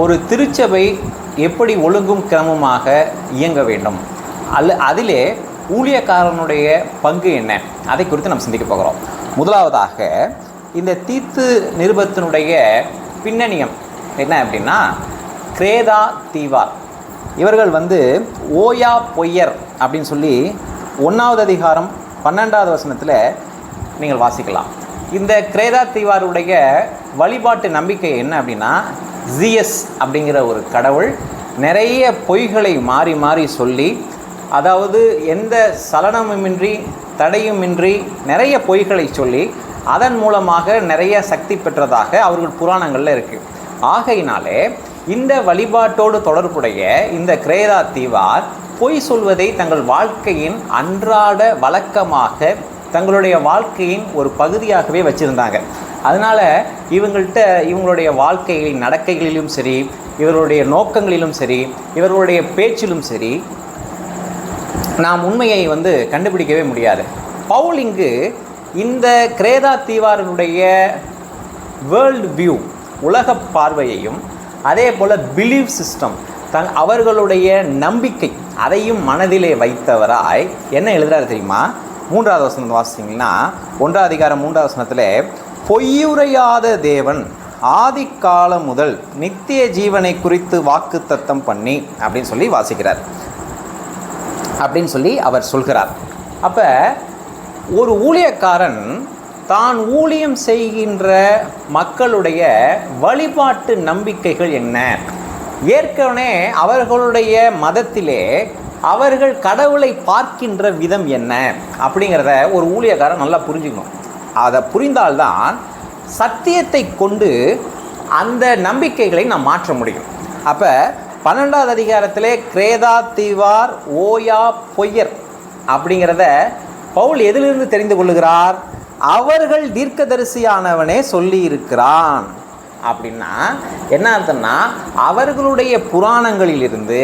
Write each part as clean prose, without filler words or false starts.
ஒரு திருச்சபை எப்படி ஒழுங்கும் கிரமமாக இயங்க வேண்டும், அதிலே ஊழியக்காரனுடைய பங்கு என்ன, அதை குறித்து நம்ம சிந்திக்க போகிறோம். முதலாவதாக இந்த தீத்து நிருபத்தினுடைய பின்னணியம் என்ன அப்படின்னா, கிரேதா தீவார் இவர்கள் ஓயா பொய்யர் அப்படின்னு சொல்லி 1வது அதிகாரம் 12வது வசனத்தில் நீங்கள் வாசிக்கலாம். இந்த கிரேதா தீவாருடைய வழிபாட்டு நம்பிக்கை என்ன அப்படின்னா, ஜியஸ் அப்படிங்கிற ஒரு கடவுள் நிறைய பொய்களை மாறி மாறி சொல்லி, அதாவது எந்த சலனமுமின்றி தடையுமின்றி நிறைய பொய்களை சொல்லி அதன் மூலமாக நிறைய சக்தி பெற்றதாக அவர்கள் புராணங்களில் இருக்குது. ஆகையினாலே இந்த வழிபாட்டோடு தொடர்புடைய இந்த கிரேதா தீவார் பொய் சொல்வதை தங்கள் வாழ்க்கையின் அன்றாட வழக்கமாக தங்களுடைய வாழ்க்கையின் ஒரு பகுதியாகவே வச்சுருந்தாங்க. அதனால் இவங்களுடைய வாழ்க்கைகளின் நடக்கைகளிலும் சரி, இவர்களுடைய நோக்கங்களிலும் சரி, இவர்களுடைய பேச்சிலும் சரி நாம் உண்மையை கண்டுபிடிக்கவே முடியாது. பவுல் இங்கு இந்த கிரேதா தீவாரனுடைய வேர்ல்டு வியூ, உலக பார்வையையும் அதே போல் பிலீவ் சிஸ்டம், அவர்களுடைய நம்பிக்கை அதையும் மனதிலே வைத்தவராய் என்ன எழுதுறாரு தெரியுமா? 3வது வசனம் வாசித்தீங்கன்னா, 1வது அதிகாரம் 3வது வசனத்தில், பொய்யுரையாத தேவன் ஆதி காலம் முதல் நித்திய ஜீவனை குறித்து வாக்கு தத்தம் பண்ணி அப்படின்னு சொல்லி வாசிக்கிறார், அப்படின்னு சொல்லி அவர் சொல்கிறார். அப்போ ஒரு ஊழியக்காரன் தான் ஊழியம் செய்கின்ற மக்களுடைய வழிபாட்டு நம்பிக்கைகள் என்ன, ஏற்கனவே அவர்களுடைய மதத்திலே அவர்கள் கடவுளை பார்க்கின்ற விதம் என்ன அப்படிங்கிறத ஒரு ஊழியக்காரன் நல்லா புரிஞ்சுக்கணும். அதை புரிந்தால்தான் சத்தியத்தை கொண்டு அந்த நம்பிக்கைகளை நாம் மாற்ற முடியும். அப்போ 12வது அதிகாரத்திலே கிரேதா தீவார் ஓயா பொய்யர் அப்படிங்கிறத பவுல் எதிலிருந்து தெரிந்து கொள்ளுகிறார்? அவர்கள் தீர்க்கதரிசியானவனே சொல்லி இருக்கிறான். அப்படின்னா என்ன அர்த்தம்னா, அவர்களுடைய புராணங்களிலிருந்து,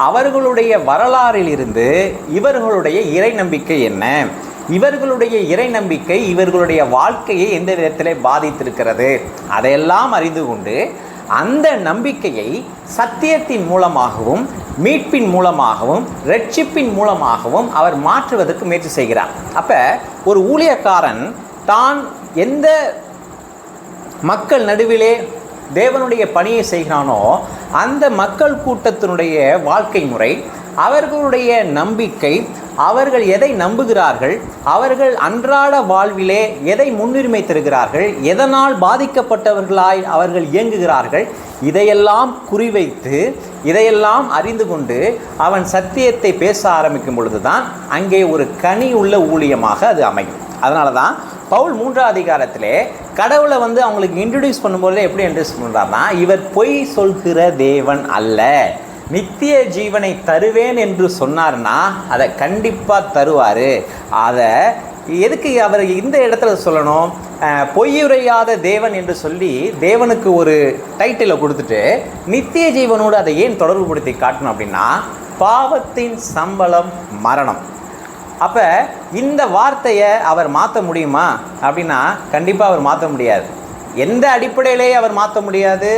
அவர்களுடைய வரலாறிலிருந்து இவர்களுடைய இறை நம்பிக்கை என்ன, இவர்களுடைய இறை நம்பிக்கை இவர்களுடைய வாழ்க்கையை எந்த விதத்திலே பாதித்திருக்கிறது, அதையெல்லாம் அறிந்து கொண்டு அந்த நம்பிக்கையை சத்தியத்தின் மூலமாகவும் மீட்பின் மூலமாகவும் ரட்சிப்பின் மூலமாகவும் அவர் மாற்றுவதற்கு முயற்சி செய்கிறார். அப்போ ஒரு ஊழியக்காரன் தான் எந்த மக்கள் நடுவிலே தேவனுடைய பணியை செய்கிறானோ அந்த மக்கள் கூட்டத்தினுடைய வாழ்க்கை முறை, அவர்களுடைய நம்பிக்கை, அவர்கள் எதை நம்புகிறார்கள், அவர்கள் அன்றாட வாழ்விலே எதை முன்னுரிமை தருகிறார்கள், எதனால் பாதிக்கப்பட்டவர்களாய் அவர்கள் இயங்குகிறார்கள், இதையெல்லாம் குறிவைத்து இதையெல்லாம் அறிந்து கொண்டு அவன் சத்தியத்தை பேச ஆரம்பிக்கும் பொழுதுதான் அங்கே ஒரு கனி உள்ள ஊழியமாக அது அமையும். அதனால தான் பவுல் 3வது அதிகாரத்திலே கடவுளை அவங்களுக்கு இன்ட்ரடியூஸ் பண்ணும்போது எப்படி இன்ட்ரடியூஸ் பண்ணுறாருன்னா, இவர் பொய் சொல்கிற தேவன் அல்ல, நித்திய ஜீவனை தருவேன் என்று சொன்னார்னா அதை கண்டிப்பாக தருவார். அதை எதுக்கு அவர் இந்த இடத்துல சொல்லணும்? பொய்யுரையாத தேவன் என்று சொல்லி தேவனுக்கு ஒரு டைட்டிலை கொடுத்துட்டு நித்திய ஜீவனோடு அதை ஏன் தொடர்பு படுத்தி காட்டணும் அப்படின்னா, பாவத்தின் சம்பளம் மரணம். அப்போ இந்த வார்த்தையை அவர் மாற்ற முடியுமா அப்படின்னா கண்டிப்பாக அவர் மாற்ற முடியாது. எந்த அடிப்படையிலே அவர் மாற்ற முடியாது,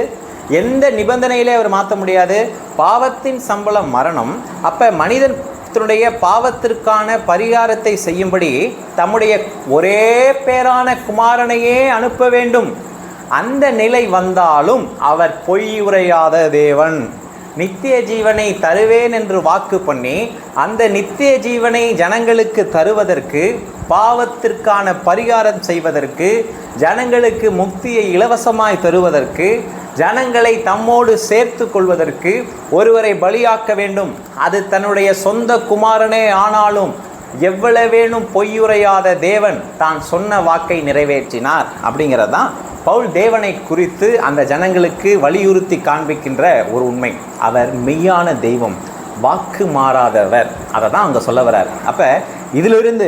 எந்த நிபந்தனையிலே அவர் மாற்ற முடியாது. பாவத்தின் சம்பளம் மரணம். அப்போ மனிதனுடைய பாவத்திற்கான பரிகாரத்தை செய்யும்படி தம்முடைய ஒரே பேரான குமாரனையே அனுப்ப வேண்டும். அந்த நிலை வந்தாலும் அவர் பொய் உரையாத தேவன், நித்திய ஜீவனை தருவேன் என்று வாக்கு பண்ணி அந்த நித்திய ஜீவனை ஜனங்களுக்கு தருவதற்கு, பாவத்திற்கான பரிகாரம் செய்வதற்கு, ஜனங்களுக்கு முக்தியை இலவசமாய் தருவதற்கு, ஜனங்களை தம்மோடு சேர்த்து கொள்வதற்கு ஒருவரை பலியாக்க வேண்டும். அது தன்னுடைய சொந்த குமாரனே ஆனாலும் எவ்வளவேனும் பொய்யுரையாத தேவன் தான் சொன்ன வாக்கை நிறைவேற்றினார். அப்படிங்கிறது தான் பவுல் தேவனை குறித்து அந்த ஜனங்களுக்கு வலியுறுத்தி காண்பிக்கின்ற ஒரு உண்மை. அவர் மெய்யான தெய்வம், வாக்கு மாறாதவர். அதை தான் அவங்க சொல்ல வர்றார். அப்போ இதிலிருந்து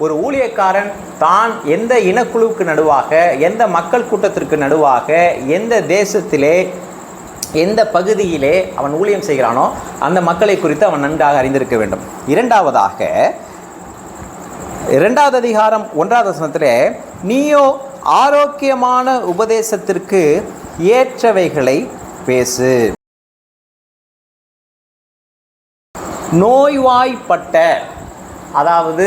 ஒரு ஊழியக்காரன் தான் எந்த இனக்குழுவுக்கு நடுவாக, எந்த மக்கள் கூட்டத்திற்கு நடுவாக, எந்த தேசத்திலே, எந்த பகுதியிலே அவன் ஊழியம் செய்கிறானோ அந்த மக்களை குறித்து அவன் நன்றாக அறிந்திருக்க வேண்டும். இரண்டாவதாக 2வது அதிகாரம் 1வது வசனத்திலே, நீயோ ஆரோக்கியமான உபதேசத்திற்கு ஏற்றவைகளை பேசு. நோய்வாய்ப்பட்ட, அதாவது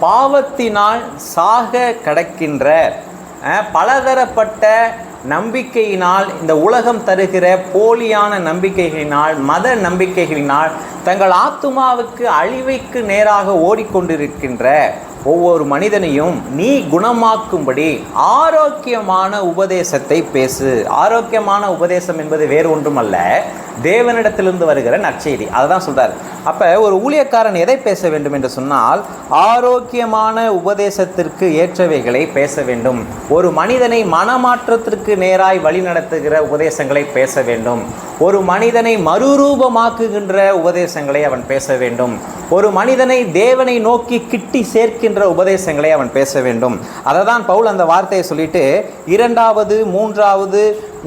பாவத்தினால் சாக கிடக்கின்ற, பலதரப்பட்ட நம்பிக்கையினால், இந்த உலகம் தருகிற போலியான நம்பிக்கைகளினால், மத நம்பிக்கைகளினால் தங்கள் ஆத்துமாவுக்கு அழிவுக்கு நேராக ஓடிக்கொண்டிருக்கின்ற ஒவ்வொரு மனிதனையும் நீ குணமாக்கும்படி ஆரோக்கியமான உபதேசத்தை பேசு. ஆரோக்கியமான உபதேசம் என்பது வேறு ஒன்றும் அல்ல, தேவனிடத்திலிருந்து வருகிற நற்செய்தி. அதை தான் சொல்கிறார். அப்போ ஒரு ஊழியக்காரன் எதை பேச வேண்டும் என்று சொன்னால், ஆரோக்கியமான உபதேசத்திற்கு ஏற்றவைகளை பேச வேண்டும். ஒரு மனிதனை மனமாற்றத்திற்கு நேராய் வழி நடத்துகிற உபதேசங்களை பேச வேண்டும். ஒரு மனிதனை மறுரூபமாக்குகின்ற உபதேசங்களை அவன் பேச வேண்டும். ஒரு மனிதனை தேவனை நோக்கி கிட்டி சேர்க்கின்ற உபதேசங்களை அவன் பேச வேண்டும். அதை தான் பவுல் அந்த வார்த்தையை சொல்லிட்டு 2வது 3வது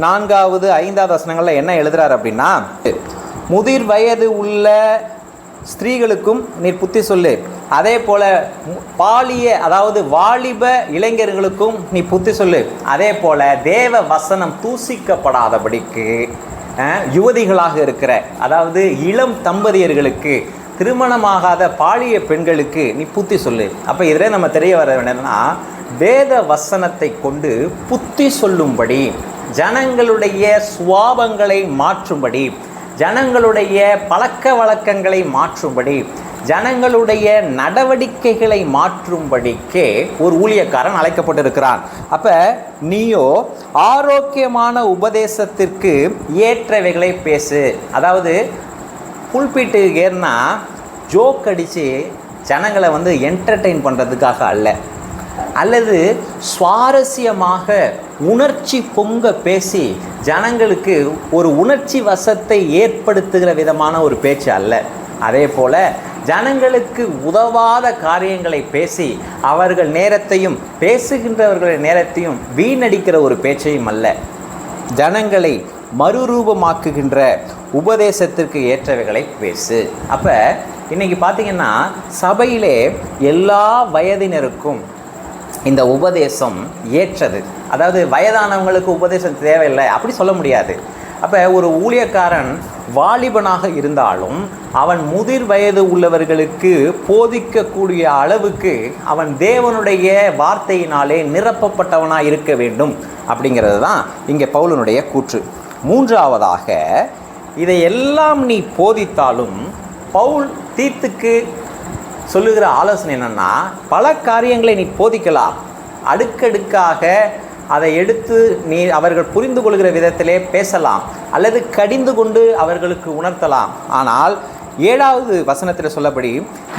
4வது 5வது வசனங்களில் என்ன எழுதுறார் அப்படின்னா, முதிர் வயது உள்ள ஸ்திரீகளுக்கும் நீர் புத்தி சொல்லு, அதே போல பாலிய, அதாவது வாலிப இளைஞர்களுக்கும் நீ புத்தி சொல்லு, அதே போல தேவ வசனம் தூசிக்கப்படாதபடிக்கு யுவதிகளாக இருக்கிற, அதாவது இளம் தம்பதியர்களுக்கு, திருமணமாகாத பாலிய பெண்களுக்கு நீ புத்தி சொல்லு. அப்போ இதில் நம்ம தெரிய வர என்னன்னா, வேத வசனத்தை கொண்டு புத்தி சொல்லும்படி, ஜனங்களுடைய சுவாபங்களை மாற்றும்படி, ஜனங்களுடைய பழக்க வழக்கங்களை மாற்றும்படி, ஜனங்களுடைய நடவடிக்கைகளை மாற்றும்படிக்கே ஒரு ஊழியக்காரன் அழைக்கப்பட்டிருக்கிறான். அப்போ நீயோ ஆரோக்கியமான உபதேசத்திற்கு ஏற்றவைகளை பேசு. அதாவது புல்பீட்டு ஏறினா ஜோக் அடித்து ஜனங்களை என்டர்டெயின் பண்ணுறதுக்காக அல்ல, அல்லது சுவாரஸ்யமாக உணர்ச்சி பொங்க பேசி ஜனங்களுக்கு ஒரு உணர்ச்சி வசத்தை ஏற்படுத்துகிற விதமான ஒரு பேச்சு அல்ல. அதே போல் ஜனங்களுக்கு உதவாத காரியங்களை பேசி அவர்கள் நேரத்தையும், பேசுகின்றவர்கள் நேரத்தையும் வீணடிக்கிற ஒரு பேச்சையும் அல்ல. ஜனங்களை மறுரூபமாக்குகின்ற உபதேசத்திற்கு ஏற்றவைகளை பேசு. அப்போ இன்றைக்கி பார்த்திங்கன்னா சபையிலே எல்லா வயதினருக்கும் இந்த உபதேசம் ஏற்றது. அதாவது வயதானவங்களுக்கு உபதேசம் தேவையில்லை அப்படி சொல்ல முடியாது. அப்போ ஒரு ஊழியக்காரன் வாலிபனாக இருந்தாலும் அவன் முதிர் வயது உள்ளவர்களுக்கு போதிக்கக்கூடிய அளவுக்கு அவன் தேவனுடைய வார்த்தையினாலே நிரப்பப்பட்டவனாக இருக்க வேண்டும் அப்படிங்கிறது தான் இங்கே பவுலனுடைய கூற்று. 3வதாக, இதையெல்லாம் நீ போதித்தாலும் பவுல் தீத்துக்கு சொல்லுகிற ஆலோசனை என்னென்னா, பல காரியங்களை நீ போதிக்கலாம், அடுக்கடுக்காக அதை எடுத்து நீ அவர்கள் புரிந்து கொள்கிற விதத்திலே பேசலாம், அல்லது கடிந்து கொண்டு அவர்களுக்கு உணர்த்தலாம். ஆனால் 7வது வசனத்தில் சொல்லப்படி,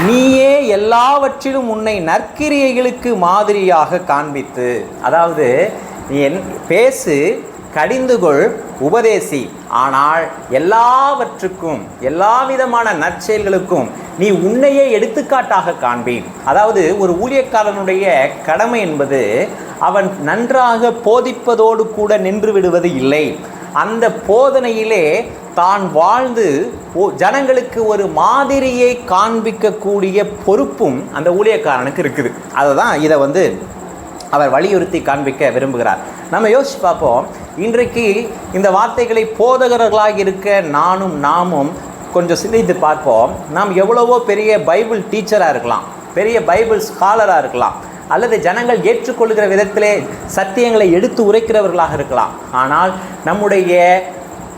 நீயே எல்லாவற்றிலும் உன்னை நற்கிரியைகளுக்கு மாதிரியாக காண்பித்து, அதாவது நீ பேசு, கடிந்துகொள், உபதேசி, ஆனால் எல்லாவற்றுக்கும், எல்லா விதமான நற்செயல்களுக்கும் நீ உன்னையே எடுத்துக்காட்டாக காண்பி. அதாவது ஒரு ஊழியக்காரனுடைய கடமை என்பது அவன் நன்றாக போதிப்பதோடு கூட நின்று விடுவது இல்லை. அந்த போதனையிலே தான் வாழ்ந்து ஜனங்களுக்கு ஒரு மாதிரியை காண்பிக்கக்கூடிய பொறுப்பும் அந்த ஊழியக்காரனுக்கு இருக்குது. அதை தான் இதை அவர் வலியுறுத்தி காண்பிக்க விரும்புகிறார். நம்ம யோசிச்சு பார்ப்போம், இன்றைக்கு இந்த வார்த்தைகளை போதகர்களாக இருக்க நாமும் கொஞ்சம் சிந்தித்து பார்ப்போம். நாம் எவ்வளவோ பெரிய பைபிள் டீச்சராக இருக்கலாம், பெரிய பைபிள் ஸ்காலராக இருக்கலாம், அல்லது ஜனங்கள் ஏற்றுக்கொள்கிற விதத்திலே சத்தியங்களை எடுத்து உரைக்கிறவர்களாக இருக்கலாம். ஆனால் நம்முடைய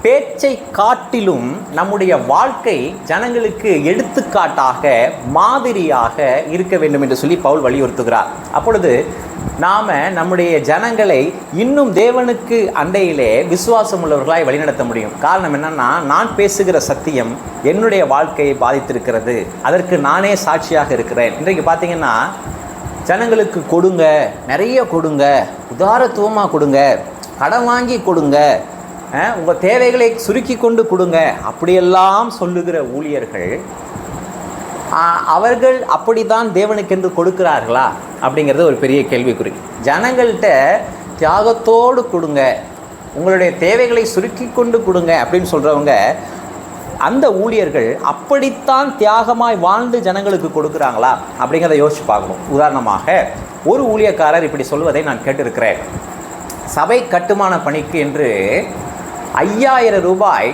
பேச்சை காட்டிலும் நம்முடைய வாழ்க்கை ஜனங்களுக்கு எடுத்துக்காட்டாக, மாதிரியாக இருக்க வேண்டும் என்று சொல்லி பவுல் வலியுறுத்துகிறார். அப்பொழுது நாம் நம்முடைய ஜனங்களை இன்னும் தேவனுக்கு அண்டையிலே விசுவாசம் உள்ளவர்களாய் வழிநடத்த முடியும். காரணம் என்னன்னா, நான் பேசுகிற சத்தியம் என்னுடைய வாழ்க்கையை பாதித்திருக்கிறது, அதற்கு நானே சாட்சியாக இருக்கிறேன். இன்றைக்கு பார்த்தீங்கன்னா ஜனங்களுக்கு கொடுங்க, நிறைய கொடுங்க, உதாரத்துவமாக கொடுங்க, கடன் வாங்கி கொடுங்க, உங்கள் தேவைகளை சுருக்கி கொண்டு கொடுங்க, அப்படியெல்லாம் சொல்லுகிற ஊழியர்கள் அவர்கள் அப்படித்தான் தேவனுக்கென்று கொடுக்கிறார்களா அப்படிங்கிறது ஒரு பெரிய கேள்விக்குறி. ஜனங்கள்கிட்ட தியாகத்தோடு கொடுங்க, உங்களுடைய தேவைகளை சுருக்கி கொண்டு கொடுங்க அப்படின்னு சொல்கிறவங்க, அந்த ஊழியர்கள் அப்படித்தான் தியாகமாய் வாழ்ந்து ஜனங்களுக்கு கொடுக்குறாங்களா அப்படிங்கிறத யோசிச்சு பார்க்கணும். உதாரணமாக ஒரு ஊழியக்காரர் இப்படி சொல்வதை நான் கேட்டிருக்கிறேன். சபை கட்டுமான பணிக்கு என்று 5000 ரூபாய்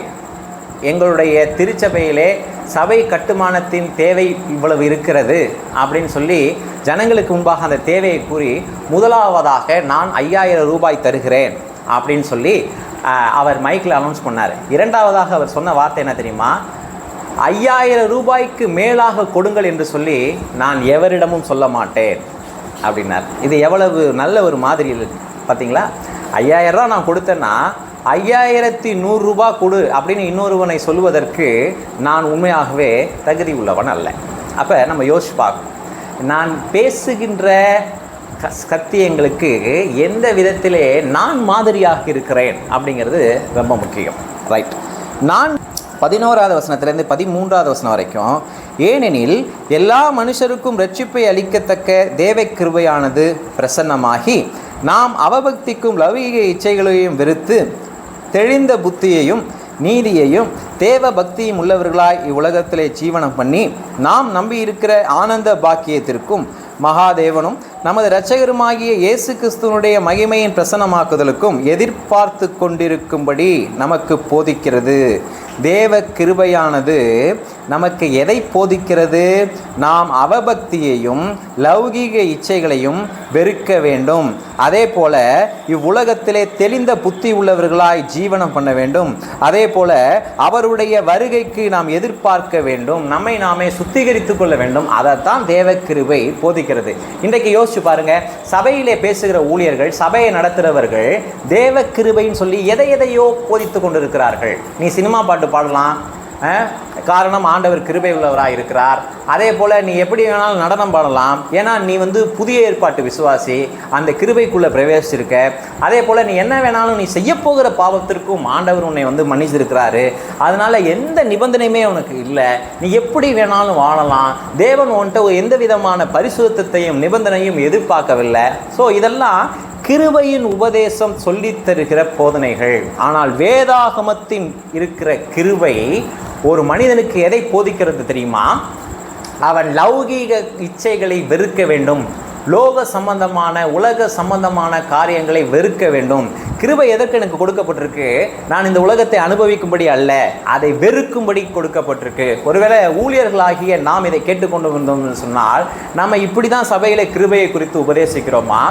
எங்களுடைய திருச்சபையிலே சபை கட்டுமானத்தின் தேவை இவ்வளவு இருக்கிறது அப்படின்னு சொல்லி ஜனங்களுக்கு முன்பாக அந்த தேவையை கூறி முதலாவதாக நான் 5000 ரூபாய் தருகிறேன் அப்படின்னு சொல்லி அவர் மைக்கில் அனௌன்ஸ் பண்ணார். இரண்டாவதாக அவர் சொன்ன வார்த்தை என்ன தெரியுமா? 5000 ரூபாய்க்கு மேலாக கொடுங்கள் என்று சொல்லி நான் எவரிடமும் சொல்ல மாட்டேன் அப்படின்னார். இது எவ்வளவு நல்ல ஒரு மாதிரி பார்த்தீங்களா? 5000 ரூபா நான் கொடுத்தேன்னா 5100 ரூபா கொடு அப்படின்னு இன்னொருவனை சொல்வதற்கு நான் உண்மையாகவே தகுதி உள்ளவன் அல்ல. அப்போ நம்ம யோசிச்சு பார்க்கணும், நான் பேசுகின்ற சத்தியங்களுக்கு எந்த விதத்திலே நான் மாதிரியாக இருக்கிறேன் அப்படிங்கிறது ரொம்ப முக்கியம். ரைட். நான் 11வது வசனத்திலேருந்து 13வது வசனம் வரைக்கும், ஏனெனில் எல்லா மனுஷருக்கும் இரட்சிப்பை அளிக்கத்தக்க தேவ கிருபையானது பிரசன்னமாகி நாம் அவபக்திக்கும் லௌகீக இச்சைகளையும் வெறுத்து தெளிந்த புத்தியையும் நீதியையும் தேவ பக்தியும் உள்ளவர்களாய் இவ்வுலகத்திலே ஜீவனம் பண்ணி நாம் நம்பியிருக்கிற ஆனந்த பாக்கியத்திற்கும் மகாதேவனும் நமது இரட்சகருமாகிய இயேசு கிறிஸ்துவனுடைய மகிமையின் பிரசன்னமாக்குதலுக்கும் எதிர்பார்த்து கொண்டிருக்கும்படி நமக்கு போதிக்கிறது. தேவ கிருபையானது நமக்கு எதை போதிக்கிறது? நாம் அவபக்தியையும் லௌகீக இச்சைகளையும் வெறுக்க வேண்டும். அதே போல இவ்வுலகத்திலே தெளிந்த புத்தி உள்ளவர்களாய் ஜீவனம் பண்ண வேண்டும். அதே போல அவருடைய வருகைக்கு நாம் எதிர்பார்க்க வேண்டும். நம்மை நாமே சுத்திகரித்து கொள்ள வேண்டும். அதைத்தான் தேவ கிருபை போதிக்கிறது. இன்றைக்கு யோசிச்சு பாருங்க, சபையிலே பேசுகிற ஊழியர்கள், சபையை நடத்துகிறவர்கள் தேவ கிருபைன்னு சொல்லி எதையோ போதித்து கொண்டிருக்கிறார்கள். நீ சினிமா பாட்டு பாடலாம், காரணம் ஆண்டவர் கிருபை உள்ளவராக இருக்கிறார். அதே போல் நீ எப்படி வேணாலும் நடனம் பாடலாம், ஏன்னா நீ புதிய ஏற்பாட்டு விசுவாசி, அந்த கிருபைக்குள்ளே பிரவேசிச்சிருக்க. அதே போல் நீ என்ன வேணாலும் நீ செய்ய போகிற பாவத்திற்கும் ஆண்டவர் உன்னை மன்னிச்சிருக்கிறாரு. அதனால் எந்த நிபந்தனையுமே உனக்கு இல்லை, நீ எப்படி வேணாலும் வாழலாம். தேவன் உன்கிட்ட எந்த விதமான பரிசுத்தத்தையும் நிபந்தனையும் எதிர்பார்க்கவில்லை. ஸோ இதெல்லாம் கிருபையின் உபதேசம் சொல்லித் தருகிற போதனைகள். ஆனால் வேதாகமத்தின் இருக்கிற கிருபை ஒரு மனிதனுக்கு எதை போதிக்கிறது தெரியுமா? அவன் லௌகீக இச்சைகளை வெறுக்க வேண்டும், லோக சம்பந்தமான உலக சம்பந்தமான காரியங்களை வெறுக்க வேண்டும். கிருபை எதற்கு எனக்கு கொடுக்கப்பட்டிருக்கு? நான் இந்த உலகத்தை அனுபவிக்கும்படி அல்ல, அதை வெறுக்கும்படி கொடுக்கப்பட்டிருக்கு. ஒருவேளை ஊழியர்களாகிய நாம் இதை கேட்டுக்கொண்டு வந்தோம்னு சொன்னால் நம்ம இப்படி தான் சபையில் கிருபையை குறித்து உபதேசிக்கிறோமா,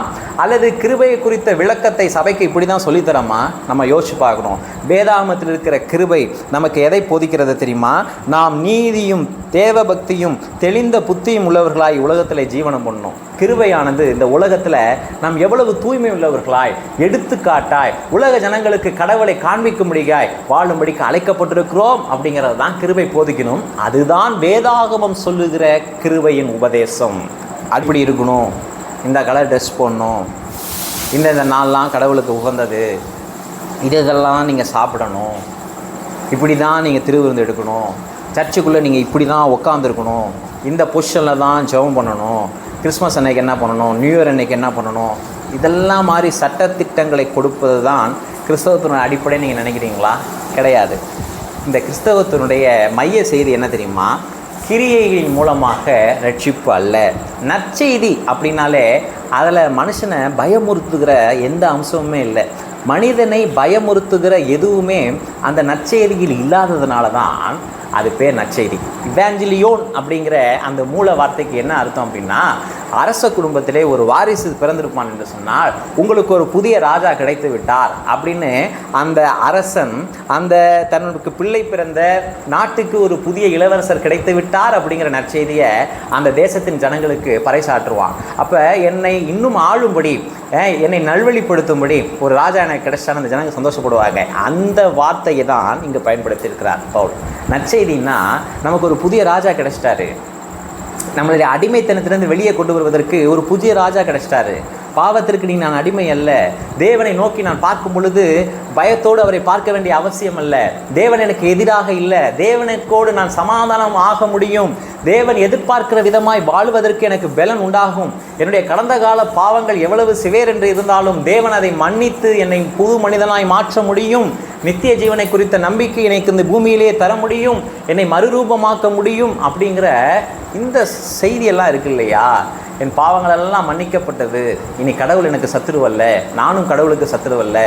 அல்லது கிருபையை குறித்த விளக்கத்தை சபைக்கு இப்படி தான் சொல்லித்தரோமா? நம்ம யோசிச்சு பார்க்கணும். வேதாகமத்தில் இருக்கிற கிருபை நமக்கு எதை போதிக்கிறது தெரியுமா? நாம் நீதியும் தேவ பக்தியும் தெளிந்த புத்தியும் உள்ளவர்களாய் உலகத்தில் ஜீவனம் பண்ணணும். கிருபையானது இந்த உலகத்தில் நாம் எவ்வளவு தூய்மை உள்ளவர்களாய், எடுத்துக்காட்டாய், உலக ஜனங்களுக்கு கடவுளை காண்பிக்கும்படியாய் வாழும்படிக்கு அழைக்கப்பட்டிருக்கிறோம் அப்படிங்கிறது தான் கிருபை போதிக்கணும். அதுதான் வேதாகமம் சொல்லுகிற கிருபையின் உபதேசம். அப்படி இருக்கணும், இந்த கலர் ட்ரெஸ் போடணும், இந்த நாள்லாம் கடவுளுக்கு உகந்தது, இதெல்லாம் நீங்கள் சாப்பிடணும், இப்படி தான் நீங்கள் திருவிருந்து எடுக்கணும், சர்ச்சுக்குள்ளே நீங்கள் இப்படி தான் உட்காந்துருக்கணும், இந்த பொசிஷனில் தான் ஜெபம் பண்ணணும், கிறிஸ்மஸ் அன்னைக்கு என்ன பண்ணணும், நியூ இயர் அன்னைக்கு என்ன பண்ணணும், இதெல்லாம் மாதிரி சட்டத்திட்டங்களை கொடுப்பது தான் கிறிஸ்தவத்தினுடைய அடிப்படை நீங்கள் நினைக்கிறீங்களா? கிடையாது. இந்த கிறிஸ்தவத்தினுடைய மைய செய்தி என்ன தெரியுமா? கிரியைகளின் மூலமாக ரட்சிப்பு அல்ல. நற்செய்தி அப்படின்னாலே அதில் மனுஷனை பயமுறுத்துகிற எந்த அம்சமுமே இல்லை. மனிதனை பயமுறுத்துகிற எதுவுமே அந்த நற்செய்தியில் இல்லாததுனால தான் அது பேர் நற்செய்தி. இவாஞ்சலியோன் அப்படிங்கிற அந்த மூல வார்த்தைக்கு என்ன அர்த்தம் அப்படின்னா, அரச குடும்பத்திலே ஒரு வாரிசு பிறந்திருப்பான் என்று சொன்னால் உங்களுக்கு ஒரு புதிய ராஜா கிடைத்து விட்டார் அப்படின்னு அந்த அரசன் அந்த தன்னுக்கு பிள்ளை பிறந்த நாட்டுக்கு ஒரு புதிய இளவரசர் கிடைத்து விட்டார் அப்படிங்கிற நற்செய்தியை அந்த தேசத்தின் ஜனங்களுக்கு பறைசாற்றுவான். அப்போ என்னை இன்னும் ஆளும்படி, என்னை நல்வழிப்படுத்தும்படி ஒரு ராஜா எனக்கு கிடைச்சான்னு அந்த ஜனங்க சந்தோஷப்படுவாங்க. அந்த வார்த்தையை தான் இங்கே பயன்படுத்தியிருக்கிறார் பவுல். நற்செய்தின்னா நமக்கு ஒரு புதிய ராஜா கிடைச்சிட்டாரு, நம்மளுடைய அடிமைத்தனத்திலிருந்து வெளியே கொண்டு வருவதற்கு ஒரு புதிய ராஜா கிடைச்சிட்டாரு. பாவத்திற்கு நீ நான் அடிமை அல்ல. தேவனை நோக்கி நான் பார்க்கும் பொழுது பயத்தோடு அவரை பார்க்க வேண்டிய அவசியம் அல்ல. தேவன் எனக்கு எதிராக இல்லை, தேவனுக்கோடு நான் சமாதானம் ஆக முடியும். தேவன் எதிர்பார்க்கிற விதமாய் வாழ்வதற்கு எனக்கு பலன் உண்டாகும். என்னுடைய கடந்த கால பாவங்கள் எவ்வளவு சிவேர் என்று இருந்தாலும் தேவன் அதை மன்னித்து என்னை புது மனிதனாய் மாற்ற முடியும். நித்திய ஜீவனை குறித்த நம்பிக்கை எனக்கு இந்த பூமியிலேயே தர முடியும், என்னை மறுரூபமாக்க முடியும் அப்படிங்கிற இந்த செய்தியெல்லாம் இருக்கு இல்லையா? என் பாவங்களெல்லாம் மன்னிக்கப்பட்டது, இனி கடவுள் எனக்கு சத்துருவல்ல, நானும் கடவுளுக்கு சத்துருவல்ல,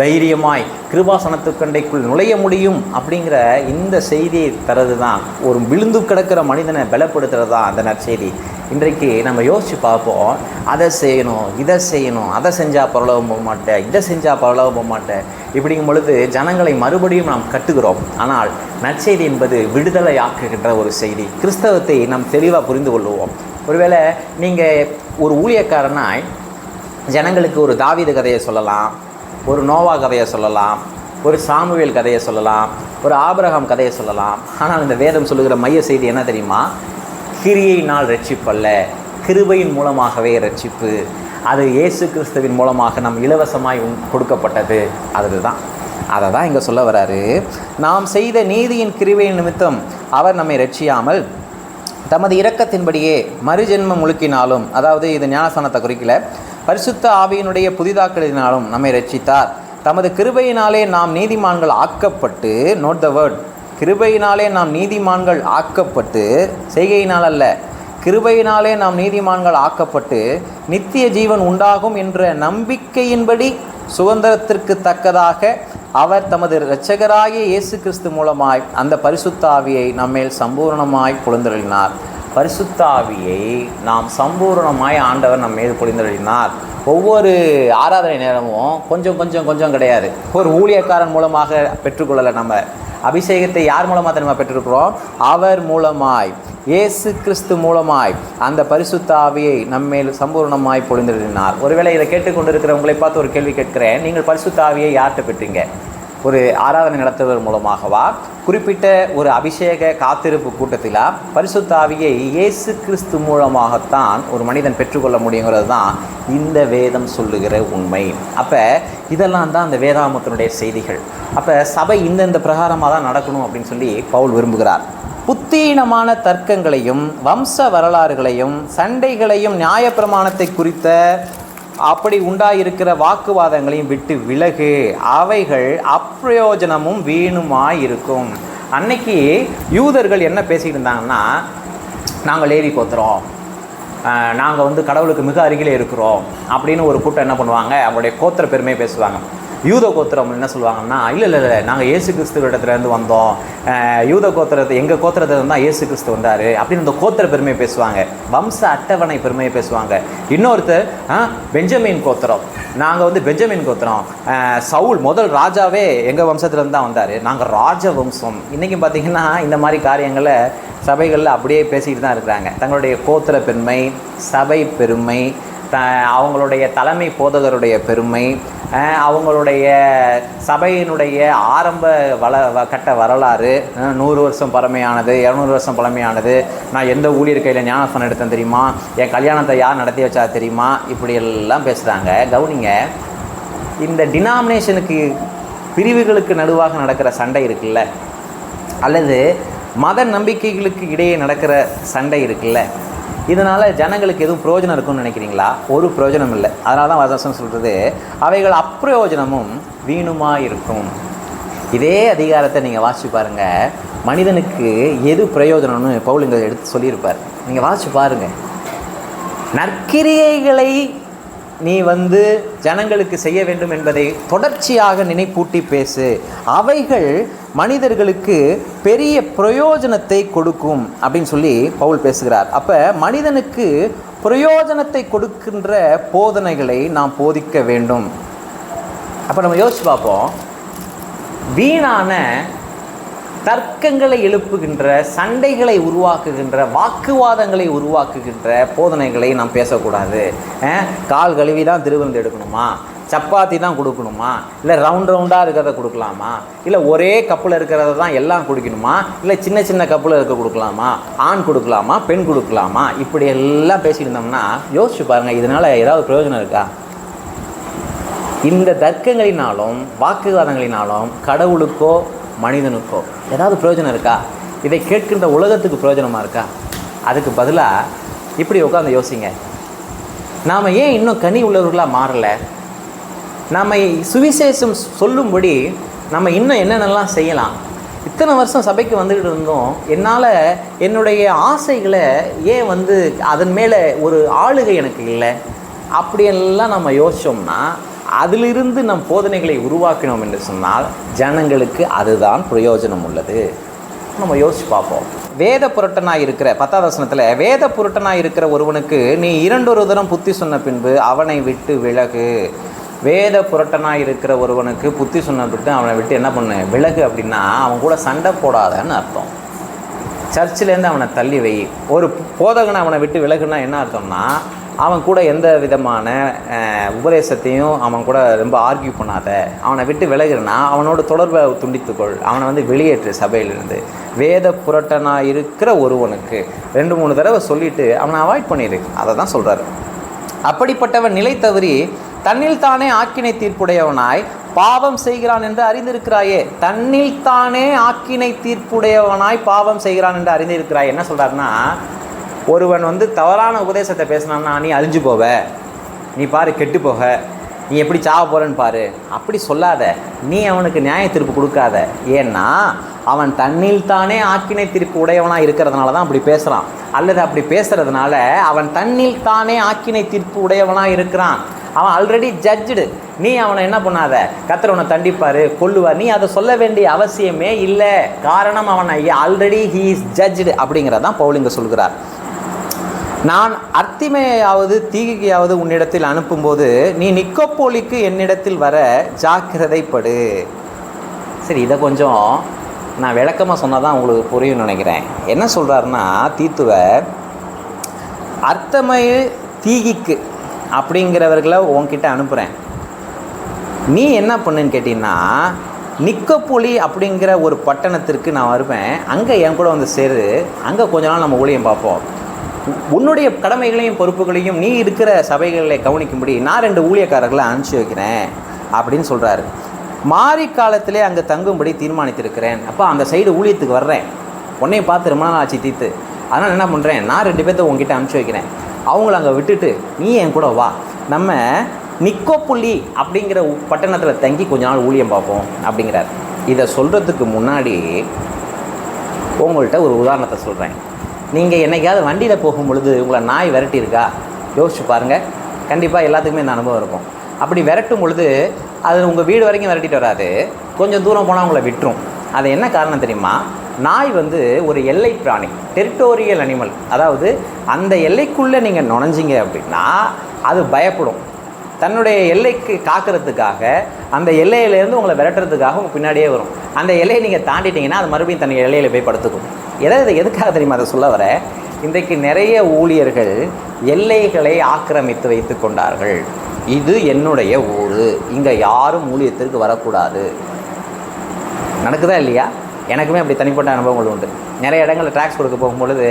தைரியமாய் கிருபாசனத்துக்கண்டைக்குள் நுழைய முடியும் அப்படிங்கிற இந்த செய்தியை தரது தான், ஒரு விழுந்து கிடக்கிற மனிதனை பலப்படுத்துறது தான் அந்த நற்செய்தி. இன்றைக்கு நம்ம யோசித்து பார்ப்போம், அதை செய்யணும், இதை செய்யணும், அதை செஞ்சால் பரலோகம் போக மாட்டேன், இதை செஞ்சால் பரலோகம் போக மாட்டேன், இப்படிங்கும் பொழுது ஜனங்களை மறுபடியும் நாம் கட்டுகிறோம். ஆனால் நற்செய்தி என்பது விடுதலை ஆக்குகின்ற ஒரு செய்தி. கிறிஸ்தவத்தை நாம் தெளிவாக புரிந்து கொள்வோம். ஒருவேளை நீங்கள் ஒரு ஊழியக்காரனாய் ஜனங்களுக்கு ஒரு தாவீது கதையை சொல்லலாம், ஒரு நோவா கதையை சொல்லலாம், ஒரு சாமுவேல் கதையை சொல்லலாம், ஒரு ஆபிரகாம் கதையை சொல்லலாம். ஆனால் இந்த வேதம் சொல்லுகிற மைய செய்தி என்ன தெரியுமா? கிரியையினால் ரட்சிப்பல்ல, கிருபையின் மூலமாகவே ரட்சிப்பு. அது இயேசு கிறிஸ்துவின் மூலமாக நம் இலவசமாய் கொடுக்கப்பட்டது. அதுதான் அதை தான் இங்கே சொல்ல வராரு. நாம் செய்த நீதியின் கிருபையின் நிமித்தம் அவர் நம்மை ரட்சியாமல் தமது இரக்கத்தின்படியே மறுஜென்மம் முழுக்கினாலும், அதாவது இது ஞானஸ்நானத்தை குறிக்கல, பரிசுத்த ஆவியினுடைய புதிதாக்கலினாலும் நம்மை ரட்சித்தார். தமது கிருபையினாலே நாம் நீதிமான்கள் ஆக்கப்பட்டு, நோட் த வேர்ட், கிருபையினாலே நாம் நீதிமான்கள் ஆக்கப்பட்டு, செய்கையினால் அல்ல, கிருபையினாலே நாம் நீதிமான்கள் ஆக்கப்பட்டு நித்திய ஜீவன் உண்டாகும் என்ற நம்பிக்கையின்படி சுதந்திரத்திற்கு தக்கதாக அவர் தமது இரட்சகராகிய இயேசு கிறிஸ்து மூலமாய் அந்த பரிசுத்த ஆவியை நம்மேல் சம்பூர்ணமாய் பொழிந்தருளினார். பரிசுத்த ஆவியை நாம் சம்பூர்ணமாய் ஆண்டவர் நம்ம மீது பொழிந்தருளினார். ஒவ்வொரு ஆராதனை நேரமும் கொஞ்சம் கொஞ்சம் கொஞ்சம் கிடையாது, ஒரு ஊழியக்காரன் மூலமாக பெற்றுக்கொள்ளலை. நம்ம அபிஷேகத்தை யார் மூலமாக நம்ம பெற்றிருக்கிறோம்? அவர் மூலமாய், இயேசு கிறிஸ்து மூலமாய் அந்த பரிசுத்த ஆவியை நம்மேல் சம்பூர்ணமாய் பொழிந்தருளினார். ஒருவேளை இதை கேட்டுக்கொண்டிருக்கிற உங்களை பார்த்து ஒரு கேள்வி கேட்கிறேன். நீங்கள் பரிசுத்த ஆவியை யார்கிட்ட பெற்றீங்க? ஒரு ஆராதனை நடத்துவர் மூலமாகவா? குறிப்பிட்ட ஒரு அபிஷேக காத்திருப்பு கூட்டத்தில் பரிசுத்த ஆவியை இயேசு கிறிஸ்து மூலமாகத்தான் ஒரு மனிதன் பெற்றுக்கொள்ள முடியுங்கிறது தான் இந்த வேதம் சொல்லுகிற உண்மை. அப்போ இதெல்லாம் தான் அந்த வேதாமத்தினுடைய செய்திகள். அப்போ சபை இந்த பிரகாரமாக தான் நடக்கணும் அப்படின்னு சொல்லி பவுல் விரும்புகிறார். புத்தீனமான தர்க்கங்களையும் வம்ச வரலாறுகளையும் சண்டைகளையும் நியாயப்பிரமாணத்தை குறித்த அப்படி உண்டாயிருக்கிற வாக்குவாதங்களையும் விட்டு விலகு, அவைகள் அப்பிரயோஜனமும் வீணுமாயிருக்கும். அன்னைக்கு யூதர்கள் என்ன பேசிக்கிட்டு இருந்தாங்கன்னா, நாங்கள் லேவி கோத்திரம், நாங்கள் கடவுளுக்கு மிக அருகிலே இருக்கிறோம் அப்படின்னு ஒரு கூட்டம் என்ன பண்ணுவாங்க, அவங்களுடைய கோத்திர பெருமையை பேசுவாங்க. யூத கோத்திரம் என்ன சொல்லுவாங்கன்னா, இல்லை நாங்கள் இயேசு கிறிஸ்துவ இடத்துலேருந்து வந்தோம், யூத கோத்திரத்தை எங்கள் கோத்திரத்தை தான் இயேசு கிறிஸ்து வந்தார் அப்படின்னு இந்த கோத்திர பெருமையை பேசுவாங்க. வம்ச அட்டவணை பெருமையை பேசுவாங்க. இன்னொருத்தர் பெஞ்சமின் கோத்திரம், நாங்கள் பெஞ்சமின் கோத்திரம், சவுல் முதல் ராஜாவே எங்கள் வம்சத்துலேருந்து தான் வந்தார், நாங்கள் ராஜ வம்சம். இன்றைக்கும் பார்த்திங்கன்னா இந்த மாதிரி காரியங்களை சபைகளில் அப்படியே பேசிக்கிட்டு தான் இருக்கிறாங்க. தங்களுடைய கோத்திர பெருமை, சபை பெருமை, அவங்களுடைய தலைமை போதகருடைய பெருமை, அவங்களுடைய சபையினுடைய ஆரம்ப கட்ட வரலாறு, 100 வருஷம் பழமையானது, 200 வருஷம் பழமையானது, நான் எந்த ஊழியர் கையில் ஞானஸ்நானம் எடுத்தேன் தெரியுமா, என் கல்யாணத்தை யார் நடத்தி வச்சா தெரியுமா, இப்படி எல்லாம் பேசுகிறாங்க. கவனிங்க, இந்த டினாமினேஷனுக்கு பிரிவுகளுக்கு நடுவாக நடக்கிற சண்டை இருக்குல்ல, அல்லது மத நம்பிக்கைகளுக்கு இடையே நடக்கிற சண்டை இருக்குல்ல, இதனால் ஜனங்களுக்கு எதுவும் பிரயோஜனம் இருக்குன்னு நினைக்கிறீங்களா? ஒரு பிரயோஜனம் இல்லை. அதனால தான் வசனம் சொல்கிறது, அவைகள் அப்பிரயோஜனமும் வீணுமாக இருக்கும். இதே அதிகாரத்தை நீங்கள் வாசித்து பாருங்கள், மனிதனுக்கு எது பிரயோஜனம்னு பவுல் இங்கே எடுத்து சொல்லியிருப்பார். நீங்கள் வாசித்து பாருங்கள். நற்கிரியைகளை நீ ஜனங்களுக்கு செய்ய வேண்டும் என்பதை தொடர்ச்சியாக நினைப்பூட்டி பேசு, அவைகள் மனிதர்களுக்கு பெரிய பிரயோஜனத்தை கொடுக்கும் அப்படின்னு சொல்லி பவுல் பேசுகிறார். அப்போ மனிதனுக்கு பிரயோஜனத்தை கொடுக்கின்ற போதனைகளை நாம் போதிக்க வேண்டும். அப்போ நம்ம யோசிச்சு பார்ப்போம், வீணான தர்க்கங்களை எழுப்புகின்ற, சண்டைகளை உருவாக்குகின்ற, வாக்குவாதங்களை உருவாக்குகின்ற போதனைகளை நாம் பேசக்கூடாது. கால் கழுவி தான் திருவிருந்து எடுக்கணுமா, சப்பாத்தி தான் கொடுக்கணுமா, இல்லை ரவுண்டாக இருக்கிறத கொடுக்கலாமா, இல்லை ஒரே கப்பில் இருக்கிறத தான் எல்லாம் குடிக்கணுமா, இல்லை சின்ன சின்ன கப்பில் இருக்க கொடுக்கலாமா, ஆண் கொடுக்கலாமா, பெண் கொடுக்கலாமா, இப்படி எல்லாம் பேசிட்டு இருந்தோம்னா யோசிச்சு பாருங்கள், இதனால் ஏதாவது பிரயோஜனம் இருக்கா? இந்த தர்க்கங்களினாலும் வாக்குவாதங்களினாலும் கடவுளுக்கோ மனிதனுக்கோ ஏதாவது பிரயோஜனம் இருக்கா? இதை கேட்கின்ற உலகத்துக்கு பிரயோஜனமாக இருக்கா? அதுக்கு பதிலாக இப்படி உட்காந்து யோசிங்க, நாம் ஏன் இன்னும் கனி உள்ளவர்களாக மாறலை? நாம் சுவிசேஷம் சொல்லும்படி நம்ம இன்னும் என்னென்னலாம் செய்யலாம்? இத்தனை வருஷம் சபைக்கு வந்துக்கிட்டு இருந்தோம், என்னால் என்னுடைய ஆசைகளை ஏன் அதன் மேலே ஒரு ஆளுகை எனக்கு இல்லை, அப்படியெல்லாம் நம்ம யோசித்தோம்னா அதிலிருந்து நம் போதனைகளை உருவாக்கினோம் என்று சொன்னால் ஜனங்களுக்கு அதுதான் பிரயோஜனம் உள்ளது. நம்ம யோசித்து பார்ப்போம். வேத புரட்டனாக இருக்கிற 10வது வசனத்தில், வேத புரட்டனாக இருக்கிற ஒருவனுக்கு நீ 2 தரம் புத்தி சொன்ன பின்பு அவனை விட்டு விலகு. வேத புரட்டனாக இருக்கிற ஒருவனுக்கு புத்தி சொன்ன பின்பு அவனை விட்டு என்ன பண்ணு, விலகு. அப்படின்னா அவன் கூட சண்டை போடாதன்னு அர்த்தம். சர்ச்சிலேருந்து அவனை தள்ளி வை. ஒரு போதகனை அவனை விட்டு விலகுன்னா என்ன அர்த்தம்னா, அவன் கூட எந்த விதமான உபதேசத்தையும் அவன் கூட ரொம்ப ஆர்கியூ பண்ணாத, அவனை விட்டு விலகுனா அவனோட தொடர்பை துண்டித்துக்கொள், அவனை வெளியேற்று சபையிலிருந்து. வேத புரட்டனாக இருக்கிற ஒருவனுக்கு 2-3 தடவை சொல்லிவிட்டு அவனை அவாய்ட் பண்ணிடு. அதை தான் சொல்கிறார். அப்படிப்பட்டவன் நிலை தவறி தன்னில் தானே ஆக்கினை தீர்ப்புடையவனாய் பாவம் செய்கிறான் என்று அறிந்திருக்கிறாயே. தன்னில் தானே ஆக்கினை தீர்ப்புடையவனாய் பாவம் செய்கிறான் என்று அறிந்திருக்கிறாய். என்ன சொல்கிறாருன்னா, ஒருவன் தவறான உபதேசத்தை பேசினான்னா நீ அழிஞ்சு போவ, நீ பாரு கெட்டு போக, நீ எப்படி சாவ போகிறன்னு பாரு, அப்படி சொல்லாத. நீ அவனுக்கு நியாய தீர்ப்பு கொடுக்காத. ஏன்னா அவன் தன்னில் தானே ஆக்கினை தீர்ப்பு உடையவனாக இருக்கிறதுனால தான் அப்படி பேசுகிறான். அல்லது அப்படி பேசுகிறதுனால அவன் தன்னில் தானே ஆக்கினை தீர்ப்பு உடையவனாக இருக்கிறான். அவன் ஆல்ரெடி ஜட்ஜ்டு. நீ அவனை என்ன பண்ணாத, கர்த்தர் அவனை தண்டிப்பார், கொல்லுவார், நீ அதை சொல்ல வேண்டிய அவசியமே இல்லை. காரணம் அவன் ஆல்ரெடி ஹீ இஸ் ஜட்ஜ்டு அப்படிங்கிறதான் பவுல் இங்கே சொல்கிறார். நான் அர்த்திமையாவது தீகியாவது உன்னிடத்தில் அனுப்பும்போது நீ நிக்கோப்போலிக்கு என்னிடத்தில் வர ஜாக்கிரதைப்படு. சரி, இதை கொஞ்சம் நான் விளக்கமாக சொன்னால் தான் உங்களுக்கு புரியும் நினைக்கிறேன். என்ன சொல்கிறாருன்னா, தீத்துவர் அர்த்தமய தீகிக்கு அப்படிங்கிறவர்களை உன்கிட்ட அனுப்புகிறேன். நீ என்ன பண்ணுன்னு கேட்டிங்கன்னா, நிக்கோப்போலி அப்படிங்கிற ஒரு பட்டணத்திற்கு நான் வருவேன், அங்கே என் கூட சேரு, அங்கே கொஞ்ச நாள் நம்ம ஊழியம் பார்ப்போம். உன்னுடைய கடமைகளையும் பொறுப்புகளையும் நீ இருக்கிற சபைகளை கவனிக்கும்படி நான் 2 ஊழியக்காரர்களை அனுப்பிச்சி வைக்கிறேன் அப்படின்னு சொல்கிறாரு. மாறி காலத்திலே அங்கே தங்கும்படி தீர்மானித்திருக்கிறேன். அப்போ அந்த சைடு ஊழியத்துக்கு வர்றேன், உன்னையும் பார்த்து ரொம்ப நாள் ஆச்சு தீத்து, அதனால் என்ன பண்ணுறேன், நான் 2 பேர்த்த உங்ககிட்ட அனுப்பிச்சி வைக்கிறேன், அவங்கள அங்கே விட்டுட்டு நீ என் கூட வா, நம்ம நிக்கோப்போலி அப்படிங்கிற பட்டணத்தில் தங்கி கொஞ்ச நாள் ஊழியம் பார்ப்போம் அப்படிங்கிறார். இதை சொல்கிறதுக்கு முன்னாடி உங்கள்கிட்ட ஒரு உதாரணத்தை சொல்கிறேன். நீங்கள் என்னைக்காவது வண்டியில் போகும் பொழுது உங்களை நாய் விரட்டியிருக்கா? யோசிச்சு பாருங்கள். கண்டிப்பாக எல்லாத்துக்குமே இந்த அனுபவம் இருக்கும். அப்படி விரட்டும் பொழுது அது உங்கள் வீடு வரைக்கும் விரட்டிட்டு வராது, கொஞ்சம் தூரம் போனால் உங்களை விட்டுரும். அது என்ன காரணம் தெரியுமா? நாய் ஒரு எல்லை பிராணி, டெரிட்டோரியல் அனிமல். அதாவது அந்த எல்லைக்குள்ளே நீங்கள் நுழைஞ்சிங்க அப்படின்னா அது பயப்படும். தன்னுடைய எல்லைக்கு காக்கிறதுக்காக அந்த எல்லையிலேருந்து உங்களை விரட்டுறதுக்காக உங்கள் பின்னாடியே வரும். அந்த எல்லையை நீங்கள் தாண்டிட்டீங்கன்னா அது மறுபடியும் தன் எல்லையில் போய் படுத்துக்கும். எதுக்காக தெரியுமா அதை சொல்ல வர? இன்றைக்கு நிறைய ஊழியர்கள் எல்லைகளை ஆக்கிரமித்து வைத்து கொண்டார்கள். இது என்னுடைய ஊர், இங்கே யாரும் ஊழியத்திற்கு வரக்கூடாது. நடக்குதா இல்லையா? எனக்குமே அப்படி தனிப்பட்ட அனுபவங்கள் உண்டு. நிறைய இடங்களில் ட்ராக்ஸ் கொடுக்க போகும்பொழுது,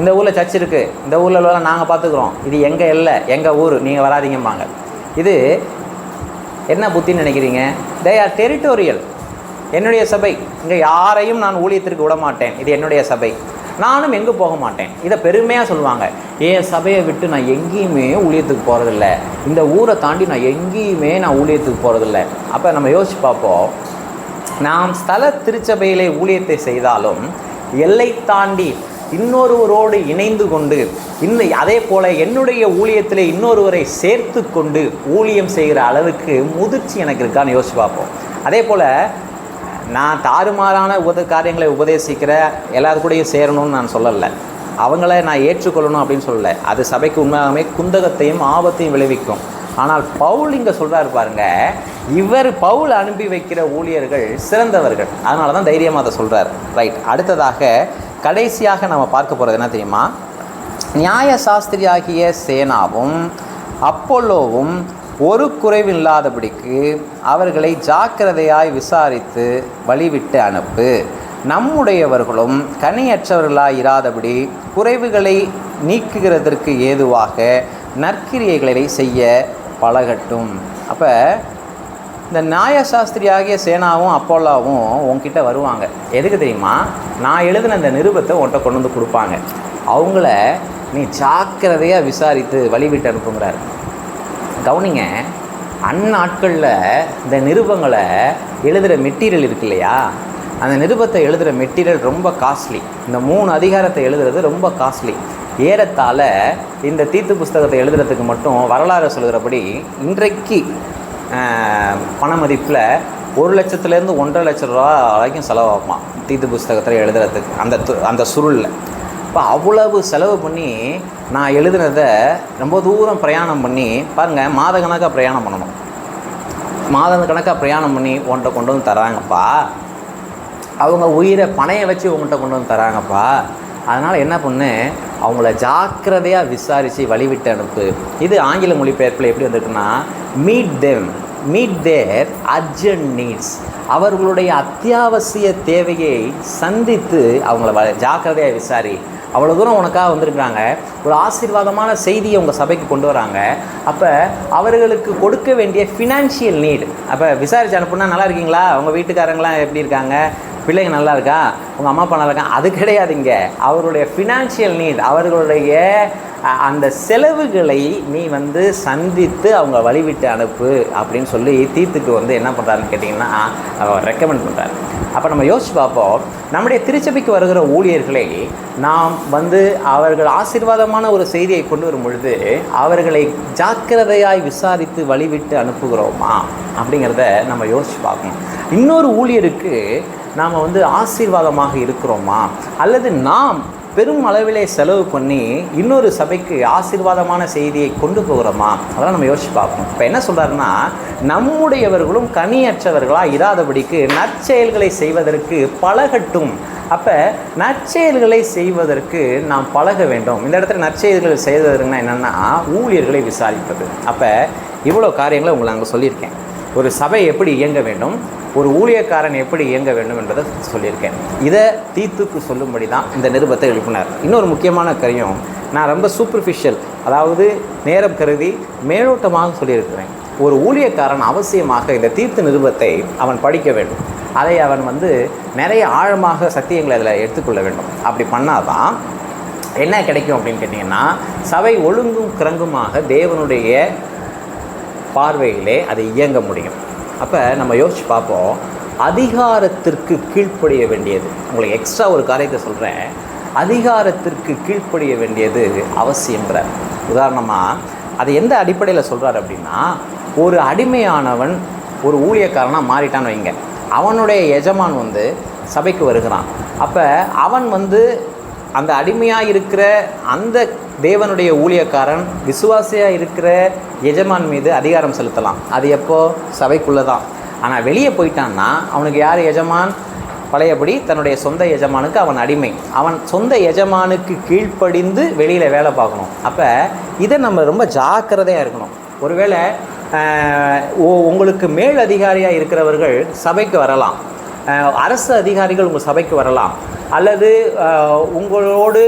இந்த ஊரில் சர்ச் இருக்குது, இந்த ஊரில் நாங்கள் பார்த்துக்குறோம், இது எங்கள் எல்லை, எங்கள் ஊர், நீங்கள் வராதிங்கம்பாங்க. இது என்ன புத்தின்னு நினைக்கிறீங்க? They are territorial. என்னுடைய சபை, இங்கே யாரையும் நான் ஊழியத்திற்கு விட மாட்டேன், இது என்னுடைய சபை, நானும் எங்கே போக மாட்டேன். இதை பெருமையாக சொல்லுவாங்க. என் சபையை விட்டு நான் எங்கேயுமே ஊழியத்துக்கு போகிறதில்ல, இந்த ஊரை தாண்டி நான் எங்கேயுமே நான் ஊழியத்துக்கு போகிறதில்ல. அப்போ நம்ம யோசிச்சு பார்ப்போம், நாம் ஸ்தல திருச்சபையிலே ஊழியத்தை செய்தாலும் எல்லை தாண்டி இன்னொருவரோடு இணைந்து கொண்டு அதே போல் என்னுடைய ஊழியத்தில் இன்னொருவரை சேர்த்து கொண்டு ஊழியம் செய்கிற அளவுக்கு முதிர்ச்சி எனக்கு இருக்கான்னு யோசிச்சு பார்ப்போம். அதே போல் நான் தாறுமாறான காரியங்களை உபதேசிக்கிற எல்லாரு கூடயும் சேரணும்னு நான் சொல்லலை, அவங்கள நான் ஏற்றுக்கொள்ளணும் அப்படின்னு சொல்லலை. அது சபைக்கு உண்மையாகவே குந்தகத்தையும் ஆபத்தையும் விளைவிக்கும். ஆனால் பவுல் இங்கே சொல்கிறாரு பாருங்க, பவுல் அனுப்பி வைக்கிற ஊழியர்கள் சிறந்தவர்கள், அதனால தான் தைரியமாக அதை சொல்கிறார். ரைட். அடுத்ததாக கடைசியாக நம்ம பார்க்க போகிறது என்ன தெரியுமா? நியாய சாஸ்திரியாகிய சேனாவும் அப்போலோவும் ஒரு குறைவில்லாதபடிக்கு அவர்களை ஜாக்கிரதையாய் விசாரித்து வழிவிட்டு அனுப்பு. நம்முடையவர்களும் கனியற்றவர்களாய் இராதபடி குறைவுகளை நீக்குகிறதற்கு ஏதுவாக நற்கிரியைகளை செய்ய பழகட்டும். அப்போ இந்த நியாயசாஸ்திரியாகிய சேனாவும் அப்போலாவும் உங்ககிட்ட வருவாங்க. எதுக்கு தெரியுமா? நான் எழுதின இந்த நிருபத்தை உன்கிட்ட கொண்டு வந்து கொடுப்பாங்க. அவங்கள நீ ஜாக்கிரதையாக விசாரித்து வழிவிட்டு அனுப்புங்கிறார். கவனிங்க, அந்நாட்களில் இந்த நிருபங்களை எழுதுகிற மெட்டீரியல் இருக்கு இல்லையா, அந்த நிருபத்தை எழுதுகிற மெட்டீரியல் ரொம்ப காஸ்ட்லி. இந்த 3 அதிகாரத்தை எழுதுறது ரொம்ப காஸ்ட்லி. ஏறத்தாழ இந்த தீத்து புஸ்தகத்தை எழுதுறதுக்கு மட்டும் வரலாறு சொல்கிறபடி இன்றைக்கு பண மதிப்பில் 1 லட்சத்துலேருந்து 1.5 லட்சம் ரூபா வரைக்கும் செலவாகுமா தீத்து புஸ்தகத்தில் எழுதுறதுக்கு அந்த சுருளில். இப்போ அவ்வளவு செலவு பண்ணி நான் எழுதுனதை ரொம்ப தூரம் பிரயாணம் பண்ணி பாருங்கள், மாத கணக்காக பிரயாணம் பண்ணணும். மாத கணக்காக பிரயாணம் பண்ணி உன்கிட்ட கொண்டு வந்து தராங்கப்பா. அவங்க உயிரை பணையை வச்சு உங்கள்கிட்ட கொண்டு வந்து தராங்கப்பா. அதனால் என்ன பண்ணு, அவங்கள ஜாக்கிரதையாக விசாரித்து வழிவிட்டு அனுப்பு. இது ஆங்கில மொழிபெயர்ப்பில் எப்படி வந்திருக்குன்னா, மீட் தேர் அர்ஜென்ட் நீட்ஸ். அவர்களுடைய அத்தியாவசிய தேவையை சந்தித்து அவங்கள ஜாக்கிரதையாக விசாரி. அவ்வளோ தூரம் உனக்காக வந்திருக்கிறாங்க, ஒரு ஆசீர்வாதமான செய்தியை உங்கள் சபைக்கு கொண்டு வராங்க. அப்போ அவர்களுக்கு கொடுக்க வேண்டிய ஃபினான்ஷியல் நீடு. அப்போ விசாரிச்சு அனுப்புனா, நல்லா இருக்கீங்களா, உங்கள் வீட்டுக்காரங்களாம் எப்படி இருக்காங்க, பிள்ளைங்க நல்லா இருக்கா, உங்கள் அம்மா அப்பா நல்லா இருக்கா, அது கிடையாதுங்க. அவருடைய ஃபினான்ஷியல் நீட், அவர்களுடைய அந்த செலவுகளை நீ சந்தித்து அவங்க வழிவிட்டு அனுப்பு அப்படின்னு சொல்லி தீத்துக்கு என்ன பண்ணுறாருன்னு கேட்டிங்கன்னா ரெக்கமெண்ட் பண்ணுறாரு. அப்போ நம்ம யோசிச்சு பார்ப்போம், நம்முடைய திருச்சபைக்கு வருகிற ஊழியர்களை நாம் அவர்கள் ஆசீர்வாதமான ஒரு செய்தியை கொண்டு வரும் பொழுது அவர்களை ஜாக்கிரதையாய் விசாரித்து வழிவிட்டு அனுப்புகிறோமா அப்படிங்கிறத நம்ம யோசிச்சு பார்க்கணும். இன்னொரு ஊழியருக்கு நாம் ஆசீர்வாதமாக இருக்கிறோமா, அல்லது நாம் பெரும் அளவிலே செலவு பண்ணி இன்னொரு சபைக்கு ஆசீர்வாதமான செய்தியை கொண்டு போகிறோமா, அதெல்லாம் நம்ம யோசிச்சு பார்க்கணும். இப்போ என்ன சொல்கிறாருன்னா, நம்முடையவர்களும் கனியற்றவர்களாக இராதபடிக்கு நற்செயல்களை செய்வதற்கு பழகட்டும். அப்போ நற்செயல்களை செய்வதற்கு நாம் பழக வேண்டும். இந்த இடத்துல நற்செயல்கள் செய்வதற்குன்னா என்னென்னா ஊழியர்களை விசாரிப்பது. அப்போ இவ்வளோ காரியங்களை உங்களை நாங்கள் சொல்லியிருக்கேன். ஒரு சபை எப்படி இயங்க வேண்டும், ஒரு ஊழியக்காரன் எப்படி இயங்க வேண்டும் என்பதை சொல்லியிருக்கேன். இதை தீத்துக்கு சொல்லும்படி தான் இந்த நிருபத்தை எழுப்பினார். இன்னொரு முக்கியமான காரியம், நான் ரொம்ப சூப்பர்ஃபிஷியல், அதாவது நேரம் கருதி மேலோட்டமாக சொல்லியிருக்கிறேன். ஒரு ஊழியக்காரன் அவசியமாக இந்த தீத்து நிருபத்தை அவன் படிக்க வேண்டும். அதை அவன் நிறைய ஆழமாக சத்தியங்களை அதில் எடுத்துக்கொள்ள வேண்டும். அப்படி பண்ணாதான் என்ன கிடைக்கும் அப்படின்னு கேட்டிங்கன்னா, சபை ஒழுங்கும் கிரங்குமாக தேவனுடைய பார்வையிலே அதை இயங்க முடியும். அப்போ நம்ம யோசிச்சு பார்ப்போம், அதிகாரத்திற்கு கீழ்ப்படிய வேண்டியது, உங்களுக்கு எக்ஸ்ட்ரா ஒரு காரியத்தை சொல்கிறேன், அதிகாரத்திற்கு கீழ்ப்படிய வேண்டியது அவசியம்ன்றார். உதாரணமாக அது எந்த அடிப்படையில் சொல்கிறார் அப்படின்னா, ஒரு அடிமையானவன் ஒரு ஊழியக்காரனாக மாறிட்டான்னு வைங்க, அவனுடைய எஜமான் சபைக்கு வருகிறான். அப்போ அவன் அந்த அடிமையாக இருக்கிற அந்த தேவனுடைய ஊழியக்காரன் விசுவாசியாக இருக்கிற எஜமான் மீது அதிகாரம் செலுத்தலாம். அது எப்போ, சபைக்குள்ளே தான். ஆனால் வெளியே போயிட்டான்னா அவனுக்கு யார் எஜமான், பழையபடி தன்னுடைய சொந்த எஜமானுக்கு அவன் அடிமை. அவன் சொந்த எஜமானுக்கு கீழ்ப்படிந்து வெளியில் வேலை பார்க்கணும். அப்போ இதை நம்ம ரொம்ப ஜாக்கிரதையாக இருக்கணும். ஒருவேளை உங்களுக்கு மேல் அதிகாரியாக இருக்கிறவர்கள் சபைக்கு வரலாம், அரசு அதிகாரிகள் உங்கள் சபைக்கு வரலாம், அல்லது உங்களோடு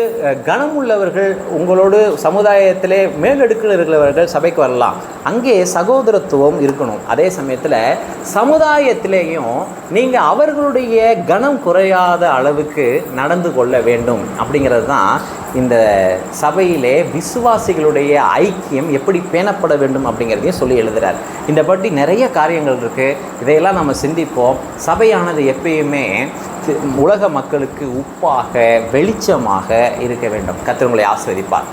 கனமுள்ளவர்கள் உங்களோடு சமுதாயத்திலே மேலடுக்கில் இருக்கிறவர்கள் சபைக்கு வரலாம். அங்கே சகோதரத்துவம் இருக்கணும். அதே சமயத்தில் சமுதாயத்திலேயும் நீங்கள் அவர்களுடைய கனம் குறையாத அளவுக்கு நடந்து கொள்ள வேண்டும். அப்படிங்கிறது தான் இந்த சபையிலே விசுவாசிகளுடைய ஐக்கியம் எப்படி பேணப்பட வேண்டும் அப்படிங்கிறதையும் சொல்லி எழுதுகிறார். இந்த பற்றி நிறைய காரியங்கள் இருக்குது. இதையெல்லாம் நம்ம சிந்திப்போம். சபையானது எப்பயுமே உலக மக்களுக்கு உப்பாக வெளிச்சமாக இருக்க வேண்டும். கர்த்தர் உங்களை ஆசீர்வதிப்பார்.